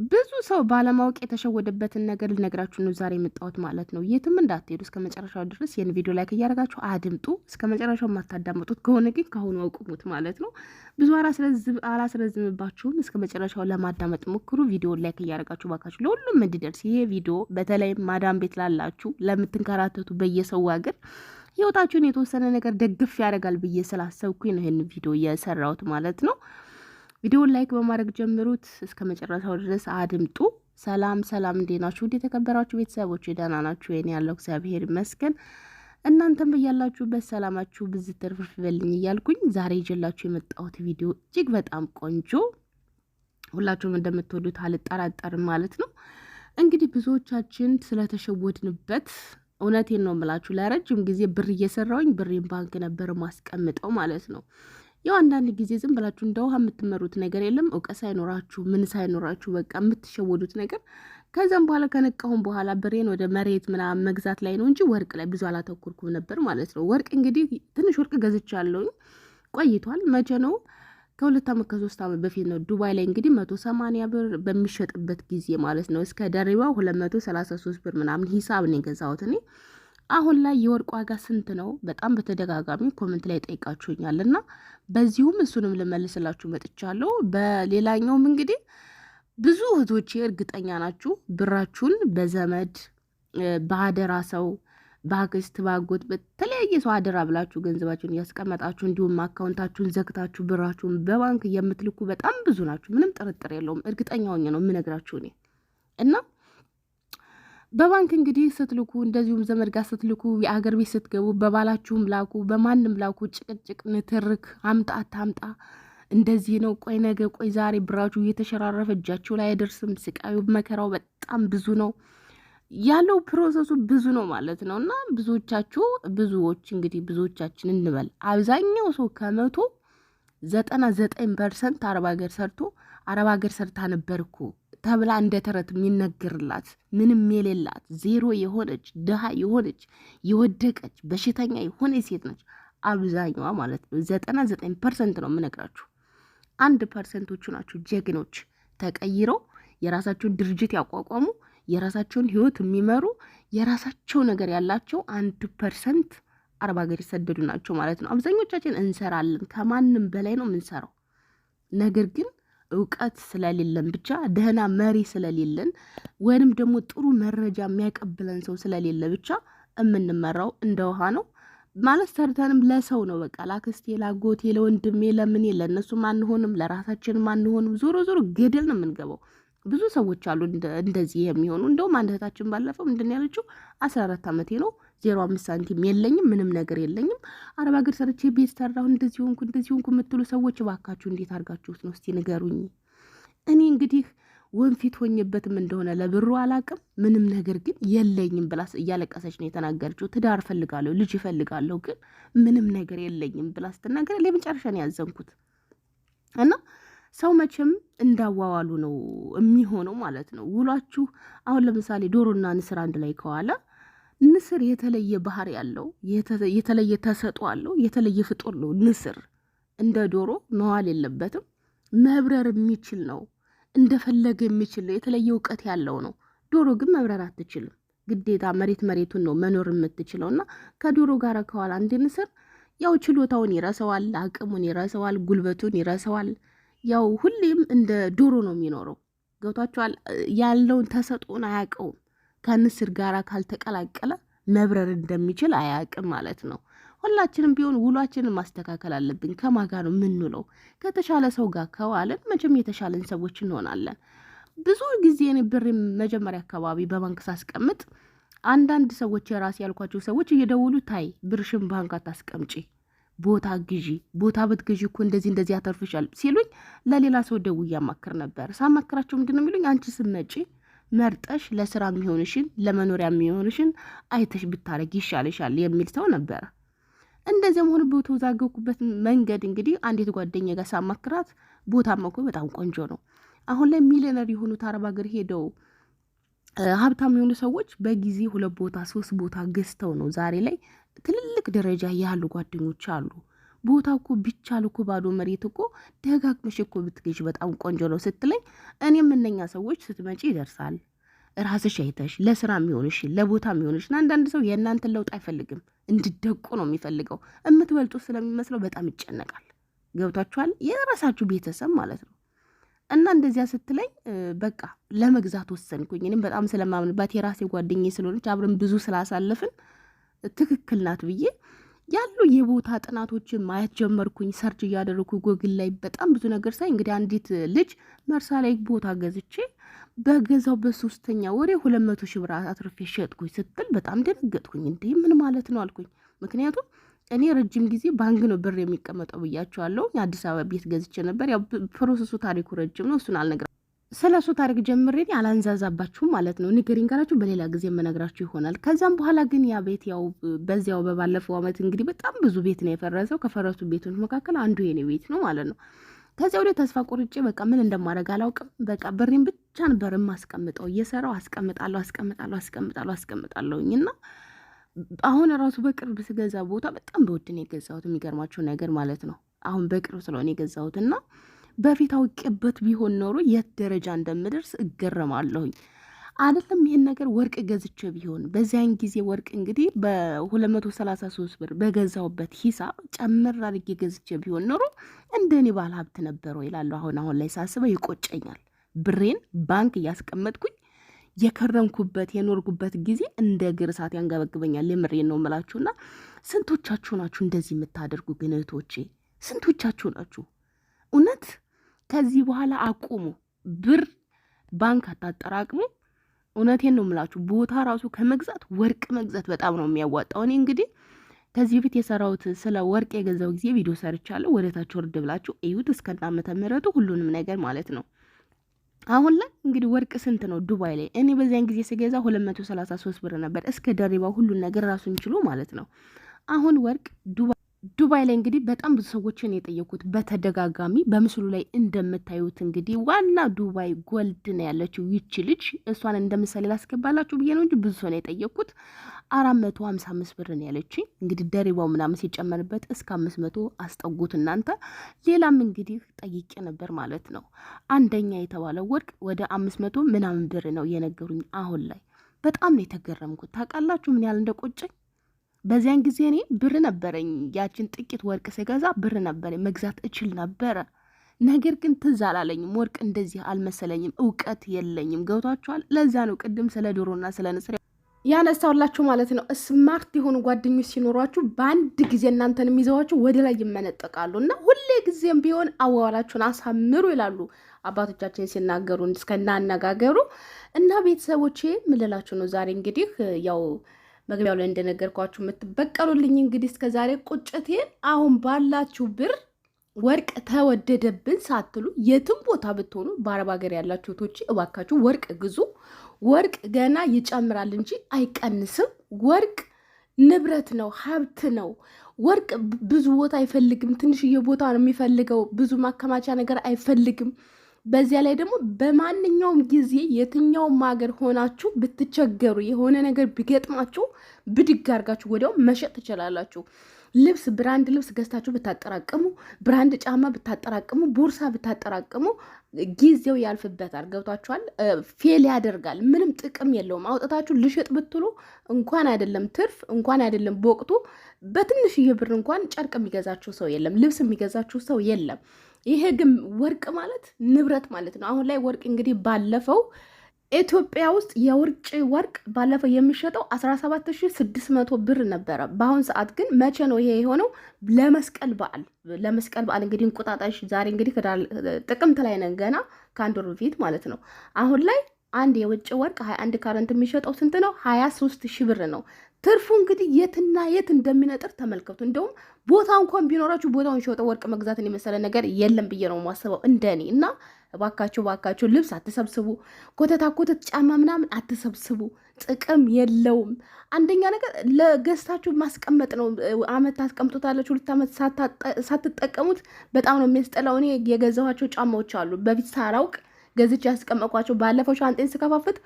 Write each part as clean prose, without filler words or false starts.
ብዙ ሰው ባለማወቅ የተሸወደበትን ነገር ልነግራችሁ ነው ዛሬ የመጣሁት ማለት ነው። የትም እንዳትሄዱ እስከ መጨረሻው ድረስ ይህን ቪዲዮ ላይክ እያደረጋችሁ አድምጡ። እስከ መጨረሻው የማታዳምጡት ከሆነ ግን ካሁኑ አውቁሙት ማለት ነው። ብዙ አላስረዝምባችሁም። እስከ መጨረሻው ለማዳመጥ ሞክሩ። ቪዲዮ ላይክ እያደረጋችሁ ባካችሁ ለሁሉም እንዲደርስ ይሄ ቪዲዮ በተለይ ማዳም ቤት ላላችሁ ለምትንከራተቱ በየሰው ሀገር ህይወታችሁን የተወሰነ ነገር ደግፍ ያደርጋል ብዬ ስላሰብኩኝ ነው ይህን ቪዲዮ እየሰራሁት ማለት ነው። ቪዲዮውን ላይክ በማድረግ ጀምሩት። እስከ መጨረሻው ድረስ አድምጡ። ሰላም ሰላም፣ እንዴት ናችሁ? ውድ የተከበራችሁ ቤተሰቦች ደህና ናችሁ? የኔ ያለው እግዚአብሔር ይመስገን። እናንተም በያላችሁበት ሰላማችሁ ብዝት ትርፍርፍ ይበልኝ እያልኩኝ ዛሬ ይዤላችሁ የመጣሁት ቪዲዮ እጅግ በጣም ቆንጆ፣ ሁላችሁም እንደምትወዱት አልጠራጠርም ማለት ነው። እንግዲህ ብዙዎቻችን ስለተሸወድንበት እውነቴን ነው የምላችሁ፣ ለረጅም ጊዜ ብር እየሰራውኝ ብሬን ባንክ ነበር ማስቀምጠው ማለት ነው። ያው አንዳንድ ጊዜ ዝም ብላችሁ እንደ ውሃ የምትመሩት ነገር የለም። እውቀት ሳይኖራችሁ ምን ሳይኖራችሁ በቃ የምትሸወዱት ነገር። ከዛም በኋላ ከነቃሁም በኋላ ብሬን ወደ መሬት ምናምን መግዛት ላይ ነው እንጂ ወርቅ ላይ ብዙ አላተኮርኩም ነበር ማለት ነው። ወርቅ እንግዲህ ትንሽ ወርቅ ገዝቻለሁኝ ቆይቷል። መቼ ነው? ከ2 ዓመት ከ3 ዓመት በፊት ነው። ዱባይ ላይ እንግዲህ 180 ብር በሚሸጥበት ጊዜ ማለት ነው። እስከ ደሪባው 233 ብር ምናምን ሂሳብ ነው የገዛሁት እኔ። አሁን ላይ የወርቅ ዋጋ ስንት ነው? በጣም በተደጋጋሚ ኮመንት ላይ ጠይቃችሁኛል እና በዚሁም እሱንም ልመልስላችሁ መጥቻለሁ። በሌላኛውም እንግዲህ ብዙ እህቶቼ እርግጠኛ ናችሁ ብራችሁን በዘመድ በአደራ ሰው በአክስት ባጎት በተለያየ ሰው አደራ ብላችሁ ገንዘባችሁን እያስቀመጣችሁ እንዲሁም አካውንታችሁን ዘግታችሁ ብራችሁን በባንክ የምትልኩ በጣም ብዙ ናችሁ። ምንም ጥርጥር የለውም። እርግጠኛ ሆኜ ነው የምነግራችሁ እኔ እና በባንክ እንግዲህ ስትልኩ እንደዚሁም ዘመድ ጋር ስትልኩ የአገር ቤት ስትገቡ በባላችሁም ላኩ በማንም ላኩ፣ ጭቅጭቅ፣ ንትርክ፣ አምጣ አታምጣ፣ እንደዚህ ነው፣ ቆይ ነገ፣ ቆይ ዛሬ፣ ብራችሁ እየተሸራረፈ እጃችሁ ላይ አይደርስም። ስቃዩ መከራው በጣም ብዙ ነው ያለው፣ ፕሮሰሱ ብዙ ነው ማለት ነው። እና ብዙዎች እንግዲህ ብዙዎቻችን እንበል አብዛኛው ሰው ከመቶ 99% አረብ ሀገር ሰርቶ አረብ ሀገር ሰርታ ነበርኩ ተብላ እንደ ተረት የሚነገርላት ምንም የሌላት ዜሮ የሆነች ድሃ የሆነች የወደቀች በሽተኛ የሆነች ሴት ነች አብዛኛዋ ማለት ነው። 99% ነው የምነግራችሁ። 1%ዎቹ ናቸው ጀግኖች ተቀይረው የራሳቸውን ድርጅት ያቋቋሙ የራሳቸውን ህይወት የሚመሩ የራሳቸው ነገር ያላቸው 1% አረብ ሀገር የሰደዱ ናቸው ማለት ነው። አብዛኞቻችን እንሰራለን፣ ከማንም በላይ ነው የምንሰራው። ነገር ግን እውቀት ስለሌለን ብቻ ደህና መሪ ስለሌለን ወይንም ደግሞ ጥሩ መረጃ የሚያቀብለን ሰው ስለሌለ ብቻ የምንመራው እንደ ውሃ ነው ማለት። ሰርተንም ለሰው ነው በቃ ላክስቴ፣ ላጎቴ፣ ለወንድሜ፣ ለምን ለእነሱም አንሆንም፣ ለራሳችንም አንሆንም። ዞሮ ዞሮ ገደል ነው የምንገባው። ብዙ ሰዎች አሉ እንደዚህ የሚሆኑ። እንደውም አንድ እህታችን ባለፈው ምንድን ያለችው 14 ዓመቴ ነው 0.5 ሳንቲም የለኝም፣ ምንም ነገር የለኝም፣ አረብ ሀገር ሰርቼ ቤት ሰራሁ፣ እንደዚህ ሆንኩ የምትሉ ሰዎች እባካችሁ እንዴት አድርጋችሁት ነው እስቲ ንገሩኝ። እኔ እንግዲህ ወንፊት ሆኝበትም እንደሆነ ለብሩ አላቅም፣ ምንም ነገር ግን የለኝም ብላ እያለቀሰች ነው የተናገረችው። ትዳር ፈልጋለሁ፣ ልጅ ፈልጋለሁ፣ ግን ምንም ነገር የለኝም ብላ ስትናገር ለመጨረሻ ነው ያዘንኩት። እና ሰው መቼም እንዳዋዋሉ ነው የሚሆነው ማለት ነው። ውሏችሁ አሁን ለምሳሌ ዶሮና ንስር አንድ ላይ ከዋለ ንስር የተለየ ባህሪ ያለው የተለየ ተሰጥኦ አለው፣ የተለየ ፍጡር ነው። ንስር እንደ ዶሮ መዋል የለበትም፣ መብረር የሚችል ነው፣ እንደፈለገ የሚችል ነው፣ የተለየ እውቀት ያለው ነው። ዶሮ ግን መብረር አትችልም፣ ግዴታ መሬቱን ነው መኖር የምትችለው። እና ከዶሮ ጋር ከዋለ አንድ ንስር ያው ችሎታውን ይረሰዋል፣ አቅሙን ይረሰዋል፣ ጉልበቱን ይረሰዋል። ያው ሁሌም እንደ ዶሮ ነው የሚኖረው። ገብቷችኋል? ያለውን ተሰጥኦን አያውቀውም። ከንስር ጋር ካልተቀላቀለ መብረር እንደሚችል አያውቅም ማለት ነው። ሁላችንም ቢሆን ውሏችንን ማስተካከል አለብን። ከማጋ ነው የምንውለው? ከተሻለ ሰው ጋር ከዋለን መቼም የተሻለን ሰዎች እንሆናለን። ብዙ ጊዜ እኔ ብር መጀመሪያ አካባቢ በባንክ ሳስቀምጥ አንዳንድ ሰዎች የራሴ ያልኳቸው ሰዎች እየደወሉ ታይ ብርሽን ባንክ አታስቀምጪ፣ ቦታ ግዢ፣ ቦታ ብትግዢ እኮ እንደዚህ ያተርፍሻል ሲሉኝ ለሌላ ሰው ደውዬ አማክር ነበር። ሳማክራቸው ምንድን ነው የሚሉኝ? አንቺ ስትመጪ መርጠሽ ለስራ የሚሆንሽን ለመኖሪያ የሚሆንሽን አይተሽ ብታረግ ይሻልሻል የሚል ሰው ነበረ። እንደዚያም ሆነ በተወዛገብኩበት መንገድ እንግዲህ አንዲት ጓደኛ ጋር ሳማክራት ቦታማ እኮ በጣም ቆንጆ ነው። አሁን ላይ ሚሊዮነር የሆኑት አረብ ሀገር ሄደው ሀብታም የሆኑ ሰዎች በጊዜ 2 ቦታ 3 ቦታ ገዝተው ነው ዛሬ ላይ ትልልቅ ደረጃ ያሉ ጓደኞች አሉ። ቦታ እኮ ቢቻል እኮ ባዶ መሬት እኮ ደጋግመሽ እኮ ብትገዢ በጣም ቆንጆ ነው ስትለኝ፣ እኔም እነኛ ሰዎች ስትመጪ ይደርሳል ራስሽ አይተሽ ለስራ የሚሆንሽ ለቦታ የሚሆንሽ። አንዳንድ ሰው የእናንተን ለውጥ አይፈልግም፣ እንድደቁ ነው የሚፈልገው። የምትበልጡ ስለሚመስለው በጣም ይጨነቃል። ገብቷችኋል? የራሳችሁ ቤተሰብ ማለት ነው። እና እንደዚያ ስትለኝ በቃ ለመግዛት ወሰንኩኝ። እኔም በጣም ስለማምንባት የራሴ ጓደኛዬ ስለሆነች አብረን ብዙ ስላሳለፍን ትክክል ናት ብዬ ያሉ የቦታ ጥናቶችን ማየት ጀመርኩኝ። ሰርች እያደረኩ ጎግል ላይ በጣም ብዙ ነገር ሳይ እንግዲህ አንዲት ልጅ መርሳ ላይ ቦታ ገዝቼ በገዛው በ3ኛ ወሬ 200 ሺህ ብር አትርፌ ሸጥኩኝ ስትል በጣም ደነገጥኩኝ። እንዴ ምን ማለት ነው አልኩኝ። ምክንያቱም እኔ ረጅም ጊዜ ባንክ ነው ብር የሚቀመጠው ብያቸዋለሁ። አዲስ አበባ ቤት ገዝቼ ነበር። ያው ፕሮሰሱ ታሪኩ ረጅም ነው፣ እሱን አልነግራ ስለ እሱ ታሪክ ጀምሬ አላንዛዛባችሁም ማለት ነው። ንገሪኝ ካላችሁ በሌላ ጊዜ የምነግራችሁ ይሆናል። ከዛም በኋላ ግን ያ ቤት ያው በዚያው በባለፈው ዓመት እንግዲህ በጣም ብዙ ቤት ነው የፈረሰው። ከፈረሱ ቤቶች መካከል አንዱ የኔ ቤት ነው ማለት ነው። ከዚያ ወደ ተስፋ ቆርጬ በቃ ምን እንደማደርግ አላውቅም። በቃ ብሬን ብቻ ነበር የማስቀምጠው። እየሰራው አስቀምጣለሁኝና አሁን ራሱ በቅርብ ስገዛ ቦታ በጣም በውድ ነው የገዛሁት። የሚገርማቸው ነገር ማለት ነው አሁን በቅርብ ስለሆነ የገዛሁትና በፊት አውቄበት ቢሆን ኖሮ የት ደረጃ እንደምደርስ እገረማለሁኝ። አይደለም ይሄን ነገር ወርቅ ገዝቼ ቢሆን በዚያን ጊዜ ወርቅ እንግዲህ በ233 ብር በገዛሁበት ሂሳብ ጨምር አድርጌ ገዝቼ ቢሆን ኖሮ እንደኔ ባለ ሀብት ነበረው ይላሉ። አሁን ላይ ሳስበው ይቆጨኛል። ብሬን ባንክ እያስቀመጥኩኝ የከረምኩበት የኖርኩበት ጊዜ እንደ ግርሳት ያንገበግበኛል። የምሬን ነው የምላችሁና ስንቶቻችሁ ናችሁ እንደዚህ የምታደርጉ? ግን እህቶቼ ስንቶቻችሁ ናችሁ? እውነት ከዚህ በኋላ አቁሙ። ብር ባንክ አታጠራቅሙ። እውነቴን ነው የምላችሁ። ቦታ ራሱ ከመግዛት ወርቅ መግዛት በጣም ነው የሚያዋጣው። እኔ እንግዲህ ከዚህ በፊት የሰራሁት ስለ ወርቅ የገዛው ጊዜ ቪዲዮ ሰርቻለሁ። ወደታች ወርድ ብላችሁ እዩት፣ እስከና ዓመተ ምህረቱ ሁሉንም ነገር ማለት ነው። አሁን ላይ እንግዲህ ወርቅ ስንት ነው ዱባይ ላይ? እኔ በዚያን ጊዜ ስገዛ 233 ብር ነበር፣ እስከ ደሪባው ሁሉን ነገር ራሱን ችሎ ማለት ነው። አሁን ወርቅ ዱባይ ላይ እንግዲህ በጣም ብዙ ሰዎችን የጠየቁት በተደጋጋሚ በምስሉ ላይ እንደምታዩት እንግዲህ ዋና ዱባይ ጎልድ ነው ያለችው ይቺ ልጅ። እሷን እንደምሳሌ ላስገባላችሁ ብዬ ነው እንጂ ብዙ ሰው ነው የጠየቁት። 455 ብር ነው ያለችኝ። እንግዲህ ደሪባው ምናምን ሲጨመርበት እስከ 500 አስጠጉት እናንተ። ሌላም እንግዲህ ጠይቄ ነበር ማለት ነው። አንደኛ የተባለው ወርቅ ወደ 500 ምናምን ብር ነው የነገሩኝ። አሁን ላይ በጣም ነው የተገረምኩት። ታውቃላችሁ ምን ያህል እንደቆጨኝ? በዚያን ጊዜ እኔ ብር ነበረኝ። ያችን ጥቂት ወርቅ ስገዛ ብር ነበረኝ፣ መግዛት እችል ነበረ። ነገር ግን ትዝ አላለኝም። ወርቅ እንደዚህ አልመሰለኝም። እውቀት የለኝም። ገብቷችኋል? ለዛ ነው ቅድም ስለ ዶሮና ስለ ንስር ያነሳውላችሁ ማለት ነው። ስማርት የሆኑ ጓደኞች ሲኖሯችሁ በአንድ ጊዜ እናንተን የሚይዘዋችሁ ወደ ላይ ይመነጠቃሉ። እና ሁሌ ጊዜም ቢሆን አዋዋላችሁን አሳምሩ ይላሉ አባቶቻችን ሲናገሩ እስከናነጋገሩ። እና ቤተሰቦቼ ምልላችሁ ነው ዛሬ እንግዲህ ያው መግቢያው ላይ እንደነገርኳችሁ የምትበቀሉልኝ እንግዲህ እስከዛሬ ቁጭቴን አሁን ባላችሁ ብር ወርቅ ተወደደብን ሳትሉ የትም ቦታ ብትሆኑ በአረብ ሀገር ያላችሁ እህቶቼ እባካችሁ ወርቅ ግዙ። ወርቅ ገና ይጨምራል እንጂ አይቀንስም። ወርቅ ንብረት ነው፣ ሀብት ነው። ወርቅ ብዙ ቦታ አይፈልግም፣ ትንሽዬ ቦታ ነው የሚፈልገው። ብዙ ማከማቻ ነገር አይፈልግም። በዚያ ላይ ደግሞ በማንኛውም ጊዜ የትኛውም ሀገር ሆናችሁ ብትቸገሩ የሆነ ነገር ቢገጥማችሁ ብድግ አድርጋችሁ ወዲያው መሸጥ ትችላላችሁ። ልብስ ብራንድ ልብስ ገዝታችሁ ብታጠራቅሙ፣ ብራንድ ጫማ ብታጠራቅሙ፣ ቦርሳ ብታጠራቅሙ ጊዜው ያልፍበታል። ገብቷችኋል? ፌል ያደርጋል። ምንም ጥቅም የለውም። አውጥታችሁ ልሽጥ ብትሉ እንኳን አይደለም ትርፍ እንኳን አይደለም በወቅቱ በትንሽዬ ብር እንኳን ጨርቅ የሚገዛችሁ ሰው የለም፣ ልብስ የሚገዛችሁ ሰው የለም። ይሄ ግን ወርቅ ማለት ንብረት ማለት ነው። አሁን ላይ ወርቅ እንግዲህ ባለፈው ኢትዮጵያ ውስጥ የውጭ ወርቅ ባለፈው የሚሸጠው 17600 ብር ነበረ። በአሁን ሰዓት ግን መቼ ነው ይሄ የሆነው? ለመስቀል በዓል እንግዲህ እንቁጣጣሽ ዛሬ እንግዲህ ጥቅምት ላይ ነን፣ ገና ከአንድ ወር በፊት ማለት ነው። አሁን ላይ አንድ የውጭ ወርቅ 21 ካረንት የሚሸጠው ስንት ነው? 23 ብር ነው። ትርፉ እንግዲህ የትና የት እንደሚነጥር ተመልከቱ። እንደውም ቦታ እንኳን ቢኖራችሁ ቦታውን ሸጠው ወርቅ መግዛትን የመሰለ ነገር የለም ብዬ ነው የማስበው እንደኔ። እና እባካችሁ ልብስ አትሰብስቡ፣ ኮተት ጫማ ምናምን አትሰብስቡ፣ ጥቅም የለውም። አንደኛ ነገር ለገዝታችሁ ማስቀመጥ ነው። አመት ታስቀምጡታላችሁ፣ 2 ዓመት ሳትጠቀሙት በጣም ነው የሚያስጠላው። እኔ የገዛኋቸው ጫማዎች አሉ በፊት ሳላውቅ ገዝቼ ያስቀመጥኳቸው። ባለፈው ሻንጤን ስከፋፍት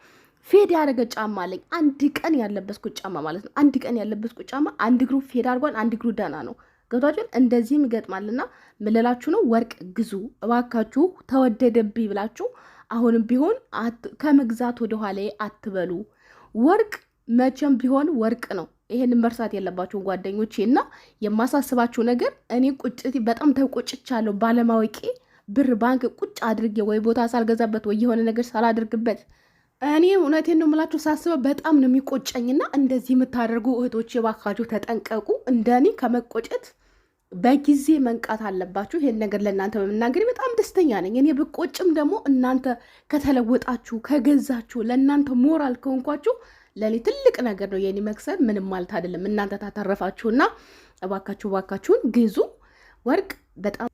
ፌድ ያደረገ ጫማ አለኝ። አንድ ቀን ያለበስኩት ጫማ ማለት ነው። አንድ ቀን ያለበስኩት ጫማ አንድ እግሩ ፌድ አድርጓል፣ አንድ እግሩ ደህና ነው። ገብቷችሁን? እንደዚህም ይገጥማልና ምልላችሁ ነው። ወርቅ ግዙ እባካችሁ። ተወደደብኝ ብላችሁ አሁንም ቢሆን ከመግዛት ወደኋላ አትበሉ። ወርቅ መቼም ቢሆን ወርቅ ነው። ይሄንን መርሳት የለባችሁ ጓደኞቼ። እና የማሳስባችሁ ነገር እኔ ቁጭት በጣም ተቆጭቻለሁ ባለማወቄ ብር ባንክ ቁጭ አድርጌ ወይ ቦታ ሳልገዛበት ወይ የሆነ ነገር ሳላድርግበት እኔ እውነቴን ነው የምላችሁ ሳስበው በጣም ነው የሚቆጨኝና እንደዚህ የምታደርጉ እህቶች የባካችሁ ተጠንቀቁ። እንደኔ ከመቆጨት በጊዜ መንቃት አለባችሁ። ይሄን ነገር ለእናንተ በመናገር በጣም ደስተኛ ነኝ። እኔ ብቆጭም ደግሞ እናንተ ከተለወጣችሁ ከገዛችሁ ለእናንተ ሞራል ከሆንኳችሁ ለእኔ ትልቅ ነገር ነው። የኔ መክሰር ምንም ማለት አይደለም። እናንተ ታተረፋችሁና እባካችሁን ግዙ። ወርቅ በጣም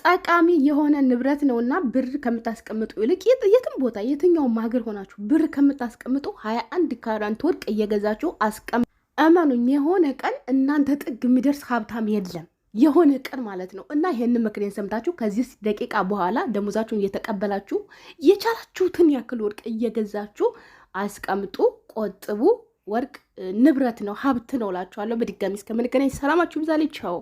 ጠቃሚ የሆነ ንብረት ነውና ብር ከምታስቀምጡ ይልቅ የትም ቦታ የትኛውም ሀገር ሆናችሁ ብር ከምታስቀምጡ 21 ካራንት ወርቅ እየገዛችሁ አስቀምጡ። እመኑኝ የሆነ ቀን እናንተ ጥግ የሚደርስ ሀብታም የለም። የሆነ ቀን ማለት ነው። እና ይሄን ምክሬን ሰምታችሁ ከዚህ ደቂቃ በኋላ ደሞዛችሁን እየተቀበላችሁ የቻላችሁትን ያክል ወርቅ እየገዛችሁ አስቀምጡ፣ ቆጥቡ። ወርቅ ንብረት ነው፣ ሀብት ነው እላችኋለሁ። በድጋሚ እስከምንገናኝ ሰላማችሁ ይብዛልኝ። ቻው።